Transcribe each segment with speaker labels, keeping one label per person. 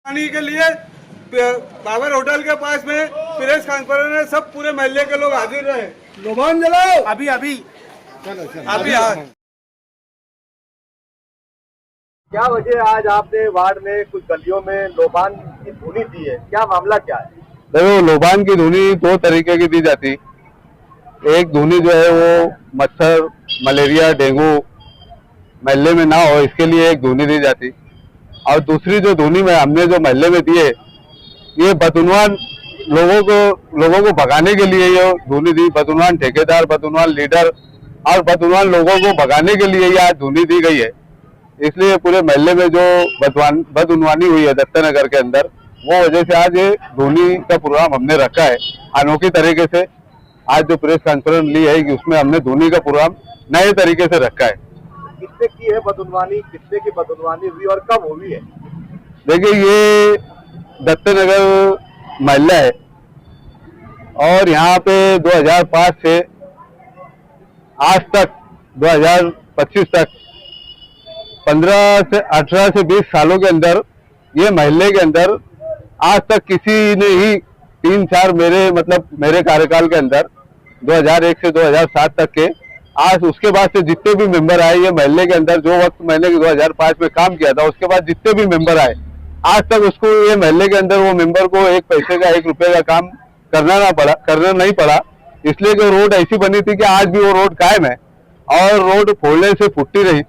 Speaker 1: के लिए बाबर होटल के पास में प्रेस कॉन्फ्रेंस में सब पूरे महल्ले के लोग हाजिर रहे।
Speaker 2: लोबान जलाओ
Speaker 1: अभी अभी
Speaker 3: क्या वजह आज आपने वार्ड में कुछ गलियों में लोबान की धुनी दी है, क्या मामला क्या है?
Speaker 4: देखो, लोबान की धुनी दो तरीके की दी जाती। एक धुनी जो है वो मच्छर, मलेरिया, डेंगू महल्ले में ना हो इसके लिए एक धुनी दी जाती, और दूसरी जो धुनी में हमने जो महल्ले में दी है ये बदउनवान लोगों को भगाने के लिए ये धुनी दी। बदउनवान ठेकेदार, बदउनवान लीडर और बदउनवान लोगों को भगाने के लिए ये आज धुनी दी गई है। इसलिए पूरे महल्ले में जो बदउनवानी हुई है दत्तनगर के अंदर, वो वजह से आज ये धुनी का प्रोग्राम हमने रखा है अनोखी तरीके से। आज जो प्रेस कॉन्फ्रेंस ली है कि उसमें हमने धुनी का प्रोग्राम नए तरीके से रखा है।
Speaker 3: किसने की है बदउनवानी, किसने की बदउनवानी हुई और कब हुई है?
Speaker 4: देखिए, ये दत्तनगर महल्ला है और यहाँ पे 2005 से आज तक 2025 तक 18 से 20 सालों के अंदर ये महल्ले के अंदर आज तक किसी ने ही 3-4 मेरे कार्यकाल के अंदर 2001 से 2007 तक के आज उसके बाद से जितने भी मेंबर आए ये महल्ले के अंदर, जो वक्त मैंने 2005 में काम किया था उसके बाद जितने भी मेंबर आए आज तक उसको ये महल्ले के अंदर वो मेंबर को 1 पैसे का 1 रुपए का काम करना नहीं पड़ा। इसलिए कि रोड ऐसी बनी थी कि आज भी वो रोड कायम है और रोड फोड़ने से फुटती रही।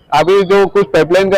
Speaker 4: अभी जो कुछ पाइपलाइन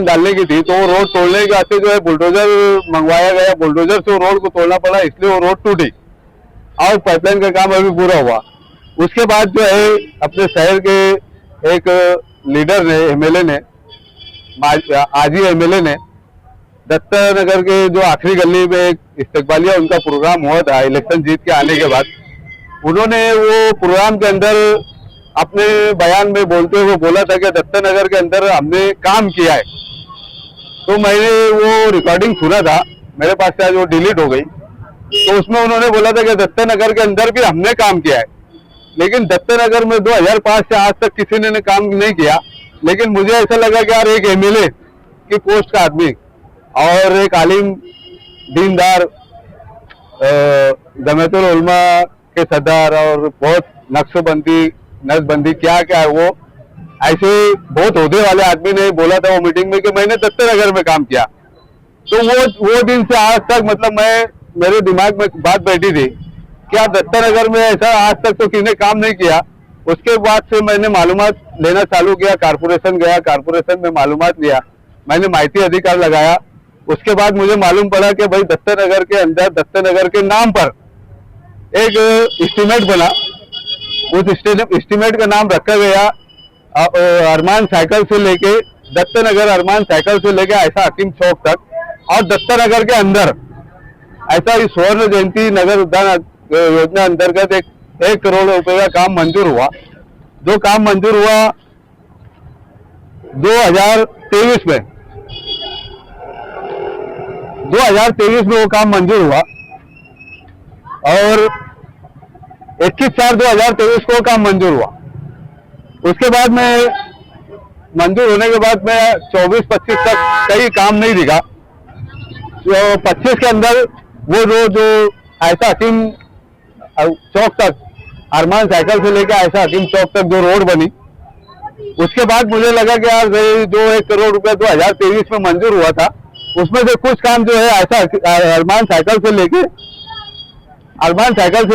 Speaker 4: डालने की थी तो वो रोड तोड़ने के आते जो है बुलडोजर मंगवाया गया, बुलडोजर से वो रोड को तोड़ना पड़ा, इसलिए वो रोड टूटी और पाइपलाइन का काम अभी पूरा हुआ। उसके बाद जो है अपने शहर के एक लीडर ने, एमएलए ने, आजी एमएलए ने दत्तनगर के जो आखिरी गली में एक इस्तकबालिया उनका प्रोग्राम हुआ था इलेक्शन जीत के आने के बाद, उन्होंने वो प्रोग्राम के अंदर अपने बयान में बोलते हुए बोला था कि दत्तनगर के अंदर हमने काम किया है। तो मैंने वो रिकॉर्डिंग सुना था, मेरे पास से आज वो डिलीट हो गई। तो उसमें उन्होंने बोला था कि दत्तनगर के अंदर भी हमने काम किया है, लेकिन दत्तनगर में 2005 से आज तक किसी ने काम नहीं किया। लेकिन मुझे ऐसा लगा कि यार एक एमएलए की पोस्ट का आदमी और एक आलिम दीनदार जमातुल उलमा के सदर और बहुत नक्शबंदी क्या है, वो ऐसे बहुत ओहदे वाले आदमी ने बोला था वो मीटिंग में कि मैंने दत्तनगर में काम किया। तो वो दिन से आज तक मेरे दिमाग में बात बैठी थी क्या दत्तनगर में ऐसा आज तक तो किसी ने काम नहीं किया। उसके बाद से मैंने मालूमात लेना चालू किया, कारपोरेशन गया, कारपोरेशन में मालूमात लिया, मैंने माहिती अधिकार लगाया। उसके बाद मुझे मालूम पड़ा कि भाई दत्तनगर के अंदर दत्तनगर के नाम पर एक एस्टीमेट बना। उस एस्टीमेट का नाम रखा गया अरमान साइकिल से लेके दत्तनगर, अरमान साइकिल से लेके ऐसा हकीम चौक तक, और दत्तनगर के अंदर ऐसा ही स्वर्ण जयंती नगर उद्यान योजना अंतर्गत 1 करोड़ रुपए का काम मंजूर हुआ। जो काम मंजूर हुआ 2023 में वो काम मंजूर हुआ और 21/4/2023 को काम मंजूर हुआ। उसके बाद में मंजूर होने के बाद में 24-25 तक कई काम नहीं दिखा। तो 25 के अंदर वो जो ऐसा हकीम चौक तक, अरमान साइकिल से लेकर ऐसा हकीम चौक तक जो रोड बनी, उसके बाद मुझे लगा कि यार जो 1 करोड़ रुपए 2023 में मंजूर हुआ था उसमें से कुछ काम जो है ऐसा अरमान साइकिल से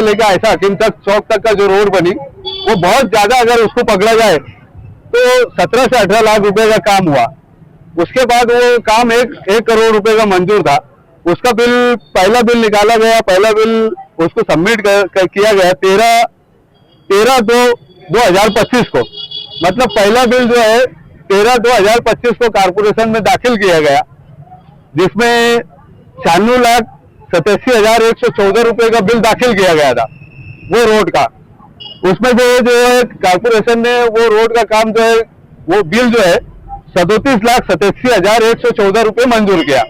Speaker 4: लेके ऐसा हकीम चौक तक का जो रोड बनी वो बहुत ज्यादा, अगर उसको पकड़ा जाए तो 17 से 18 लाख रुपए का काम हुआ। उसके बाद वो काम 1 करोड़ रुपए का मंजूर था। उसका पहला बिल निकाला गया, पहला बिल उसको सबमिट किया गया 13/2/2025 को। मतलब पहला बिल जो है 13/2/2025 को कारपोरेशन में दाखिल किया गया, जिसमें 96,87,114 रुपए का बिल दाखिल किया गया था वो रोड का। उसमें जो है कारपोरेशन ने वो रोड का काम जो है वो बिल जो है 37,87,114 रुपए मंजूर किया,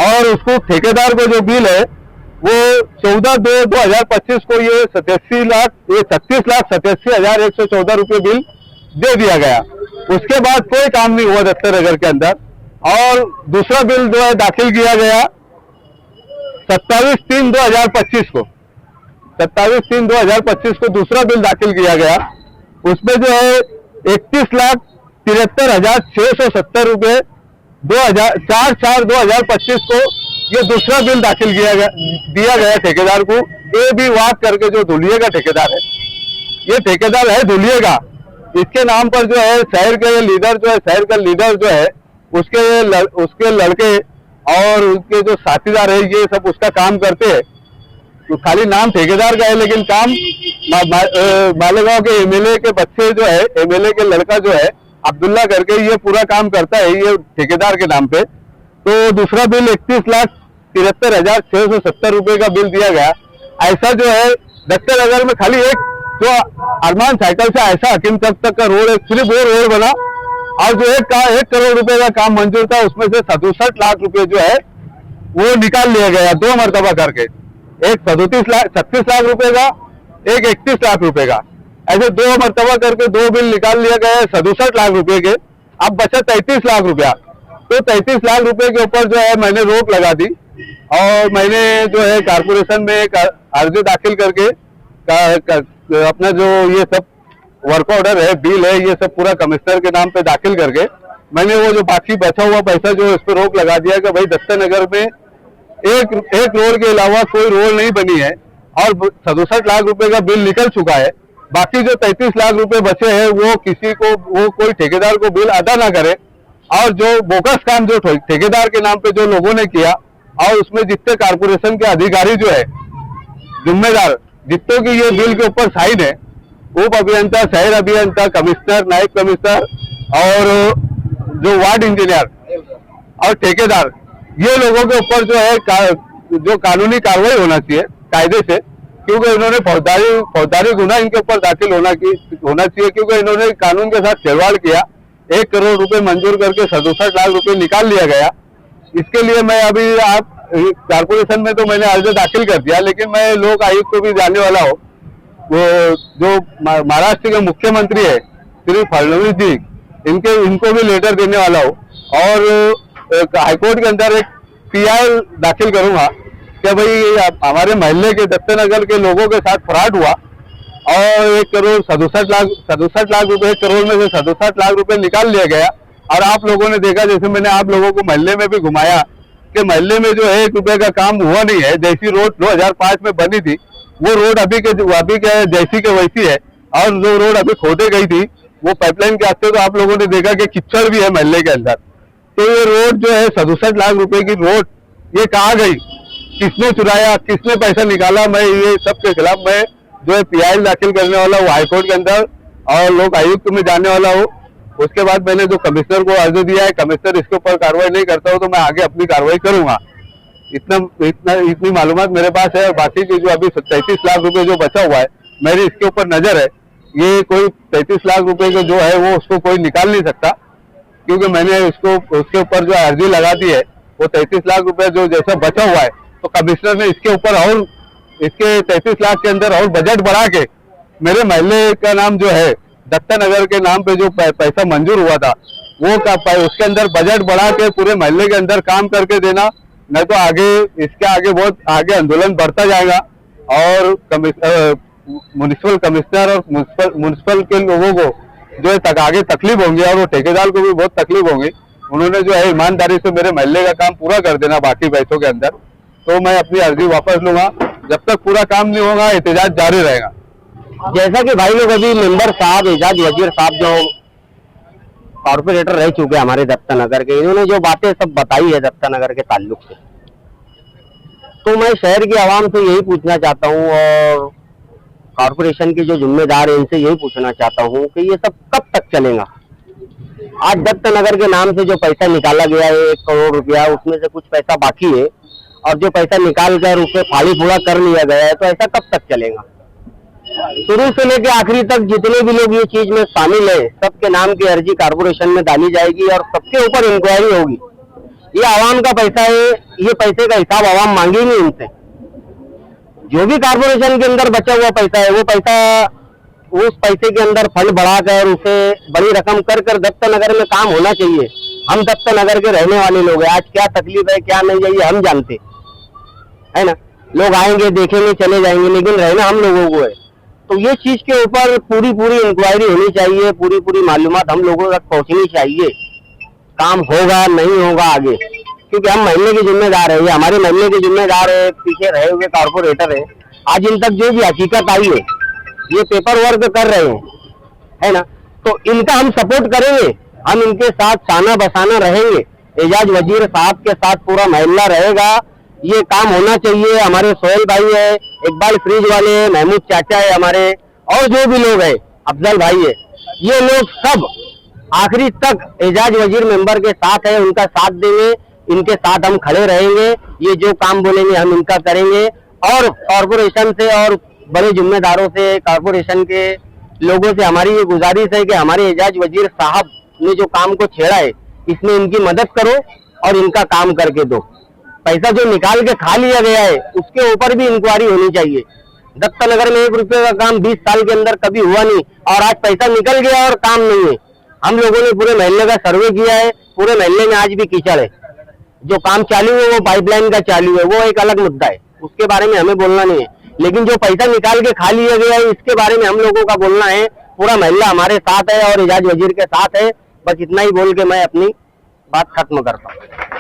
Speaker 4: और उसको ठेकेदार को जो बिल है वो 14/2/2025 को ये 36,87,114 रुपए बिल दे दिया गया। उसके बाद कोई काम नहीं हुआ दत्तनगर के अंदर। और दूसरा बिल जो है दाखिल किया गया 27/3/2025 को, 27/3/2025 को दूसरा बिल दाखिल किया गया। उसमें जो है 31,73,670 रुपये 4/4/2025 को ये दूसरा बिल दाखिल दिया गया ठेकेदार को। ए बी वाक करके जो धुलिये का ठेकेदार है, ये ठेकेदार है धुलिये का, इसके नाम पर जो है शहर के लीडर जो है, शहर का लीडर जो है उसके लड़के और उसके जो साथीदार है ये सब उसका काम करते हैं। तो खाली नाम ठेकेदार का है लेकिन काम मालेगांव के एमएलए के बच्चे जो है, एमएलए के लड़का जो है अब्दुल्ला करके ये पूरा काम करता है ये ठेकेदार के नाम पे। तो दूसरा बिल 31,73,670 रुपए का बिल दिया गया। ऐसा जो है दत्तनगर में खाली एक जो अरमान साइकिल से ऐसा हकीम तक का रोड है, सिर्फ वो रोड बना और जो 1 करोड़ रुपए का काम मंजूर था उसमें से 67 लाख रुपए जो है वो निकाल लिया गया 2 मरतबा करके, एक 36 लाख रुपए का, एक 31 लाख रुपए का, ऐसे 2 मरतबा करके 2 बिल निकाल लिया गया 67 लाख रुपए के। अब बचा 33 लाख रुपया। तो 33 लाख रुपए के ऊपर जो है मैंने रोक लगा दी और मैंने जो है कारपोरेशन में एक अर्जी दाखिल करके अपना जो ये सब वर्क ऑर्डर है, बिल है, ये सब पूरा कमिश्नर के नाम पे दाखिल करके मैंने वो जो बाकी बचा हुआ पैसा जो इस पर रोक लगा दिया कि भाई दत्तनगर में एक रोड के अलावा कोई रोड नहीं बनी है और 67 लाख रुपए का बिल निकल चुका है। बाकी जो 33 लाख रुपए बचे हैं वो कोई ठेकेदार को बिल अदा ना करे और जो बोगस काम जो ठेकेदार के नाम पे जो लोगों ने किया और उसमें जितने कारपोरेशन के अधिकारी जो है जिम्मेदार, जितनों की ये बिल के ऊपर साइन है, उप अभियंता, शहर अभियंता, कमिश्नर, नायब कमिश्नर और जो वार्ड इंजीनियर और ठेकेदार, ये लोगों के ऊपर जो है जो कानूनी कार्रवाई होना चाहिए कायदे से, क्योंकि इन्होंने फौजदारी गुना इनके ऊपर दाखिल होना चाहिए, क्योंकि इन्होंने कानून के साथ खिलवाड़ किया। 1 करोड़ रुपए मंजूर करके 67 लाख रुपए निकाल लिया गया। इसके लिए मैं अभी कारपोरेशन में तो मैंने अर्जी दाखिल कर दिया, लेकिन मैं लोक आयुक्त को भी जाने वाला हूँ। वो जो महाराष्ट्र के मुख्यमंत्री है श्री फडणवीस जी, इनको भी लेटर देने वाला हूँ और हाईकोर्ट के अंदर एक PI दाखिल करूंगा कि भाई हमारे मोहल्ले के दत्तनगर के लोगों के साथ फ्रॉड हुआ और 1 करोड़ 67 लाख रुपए, 1 करोड़ में से 67 लाख रुपए निकाल लिया गया। और आप लोगों ने देखा, जैसे मैंने आप लोगों को मोहल्ले में भी घुमाया कि मोहल्ले में जो है 1 रुपए का काम हुआ नहीं है। जैसी रोड 2005 में बनी थी वो रोड अभी के जैसी के वैसी है और जो रोड अभी खोदे गई थी वो पाइपलाइन के आते तो आप लोगों ने देखा कि कीचड़ भी है मोहल्ले के अंदर। तो ये रोड जो है 67 लाख रुपए की रोड ये कहाँ गई, किसने चुराया, किसने पैसा निकाला, मैं ये सब के खिलाफ मैं जो है PI दाखिल करने वाला हूँ हाईकोर्ट के अंदर और लोक आयुक्त में जाने वाला हूँ। उसके बाद मैंने जो कमिश्नर को अर्जी दिया है, कमिश्नर इसके ऊपर कार्रवाई नहीं करता हो तो मैं आगे अपनी कार्रवाई करूंगा। इतनी मालूमात मेरे पास है। बाकी की जो अभी 33 लाख रुपए जो बचा हुआ है मेरी इसके ऊपर नजर है। ये कोई 33 लाख रुपए का जो है वो उसको कोई निकाल नहीं सकता, क्योंकि मैंने उसके ऊपर जो अर्जी लगा दी है वो 33 लाख रुपए जो जैसा बचा हुआ है तो कमिश्नर ने इसके ऊपर और इसके 33 लाख के अंदर और बजट बढ़ा के मेरे मोहल्ले का नाम जो है दत्तनगर के नाम पे जो पैसा मंजूर हुआ था वो उसके अंदर बजट बढ़ा के पूरे मोहल्ले के अंदर काम करके देना, नहीं तो इसके आगे बहुत आगे आंदोलन बढ़ता जाएगा और म्युनिसिपल कमिश्नर और म्युनिसिपल के लोगों को जो है आगे तकलीफ होंगी और वो ठेकेदार को भी बहुत तकलीफ होंगी। उन्होंने जो है ईमानदारी से मेरे मोहल्ले का काम पूरा कर देना बाकी पैसों के अंदर, तो मैं अपनी अर्जी वापस लूंगा। जब तक पूरा काम नहीं होगा एहतजाज जारी रहेगा।
Speaker 2: जैसा कि भाई लोग अभी मेंबर साहब एजाज वजीर साहब जो कॉर्पोरेटर रह चुके हमारे दत्तनगर के, इन्होंने जो बातें सब बताई है दत्तनगर के ताल्लुक से, तो मैं शहर की आवाम से यही पूछना चाहता हूँ और कॉर्पोरेशन के जो जिम्मेदार है इनसे यही पूछना चाहता हूँ कि ये सब कब तक चलेगा। आज दत्तनगर के नाम से जो पैसा निकाला गया है 1 करोड़ रुपया, उसमें से कुछ पैसा बाकी है और जो पैसा निकाल कर उसे फाड़ी फूड़ा कर लिया गया है, तो ऐसा कब तक चलेगा। शुरू से लेकर आखिरी तक जितने भी लोग ये चीज में शामिल है सबके नाम की अर्जी कॉर्पोरेशन में डाली जाएगी और सबके ऊपर इंक्वायरी होगी। ये आवाम का पैसा है, ये पैसे का हिसाब आवाम मांगेंगे इनसे। जो भी कॉर्पोरेशन के अंदर बचा हुआ पैसा है वो पैसा उस पैसे के अंदर फंड बढ़ाकर उसे बड़ी रकम कर दत्तनगर में काम होना चाहिए। हम दत्त नगर के रहने वाले लोग हैं, आज क्या तकलीफ है क्या नहीं है ये हम जानते है ना। लोग आएंगे देखेंगे चले जाएंगे, लेकिन रहना हम लोगों को है। तो ये चीज के ऊपर पूरी इंक्वायरी होनी चाहिए, पूरी मालूमात हम लोगों तक पहुंचनी चाहिए। काम होगा नहीं होगा आगे, क्योंकि हम महल्ले के जिम्मेदार है, ये हमारे महल्ले के जिम्मेदार है, पीछे रहे हुए कारपोरेटर है। आज इन तक जो भी हकीकत आई है, ये पेपर वर्क कर रहे हैं, है ना, तो इनका हम सपोर्ट करेंगे, हम इनके साथ साना बसाना रहेंगे। एजाज वजीर साहब के साथ पूरा महल्ला रहेगा, ये काम होना चाहिए। हमारे सोहेल भाई है, इकबाल फ्रिज वाले है, महमूद चाचा है हमारे, और जो भी लोग है, अफजल भाई है, ये लोग सब आखिरी तक एजाज वजीर मेंबर के साथ है, उनका साथ देंगे, इनके साथ हम खड़े रहेंगे। ये जो काम बोलेंगे हम इनका करेंगे। और कॉरपोरेशन से और बड़े जिम्मेदारों से, कॉरपोरेशन के लोगों से हमारी ये गुजारिश है कि हमारे एजाज वजीर साहब ने जो काम को छेड़ा है, इसमें इनकी मदद करो और इनका काम करके दो। पैसा जो निकाल के खा लिया गया है उसके ऊपर भी इंक्वायरी होनी चाहिए। दत्त नगर में 1 रुपये का काम 20 साल के अंदर कभी हुआ नहीं, और आज पैसा निकल गया और काम नहीं है। हम लोगों ने पूरे महल्ले का सर्वे किया है, पूरे महल्ले में आज भी कीचड़ है। जो काम चालू है वो पाइपलाइन का चालू है, वो एक अलग मुद्दा है, उसके बारे में हमें बोलना नहीं है। लेकिन जो पैसा निकाल के खा लिया गया है इसके बारे में हम लोगों का बोलना है। पूरा महल्ला हमारे साथ है और एजाज वजीर के साथ है। बस इतना ही बोल के मैं अपनी बात खत्म करता हूँ।